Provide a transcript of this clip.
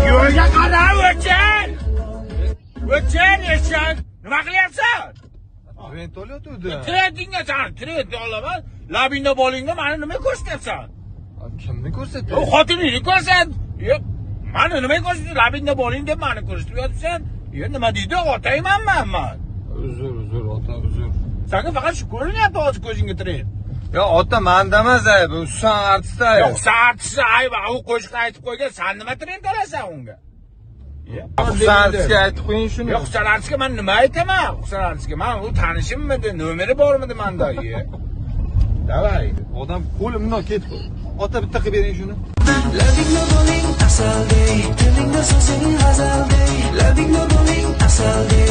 Yo'lga qadam o'tchan! O'tchan eshak! Nima qilyapsan? Trend olyotuvdi. Trendingga san, trend olaman. Labingda bolingda meni nima ko'rsatyapsan? Kimni ko'rsatyapti? O xotiningni ko'rsat. Yo'q, meni nima ko'rsatyapsan? Labingda boling deb meni ko'rsatyapsan. Yo nima deydi? Otaymanman men. Uzr, ota, uzr. Senga faqat shu ko'rinyapti hozir ko'zingga trend. Yo, ota, menda emas, bu san artist. Yo'q, sen artistni ayb, u qo'shiq aytib qo'ygan, sen nima trend olasan unga? San artistga aytib qo'ying shuni. Yo'q, sen artistga men nima aytaman? Sen artistga men u tanishimmidi, nomeri bormidi menda? Davay. Odam qo'limdan ketdi. Ota, bitta qilib bering shuni. Labingda bo'ling asaldek, tilingda so'zing g'azaldek. Labingda bo'ling asaldek.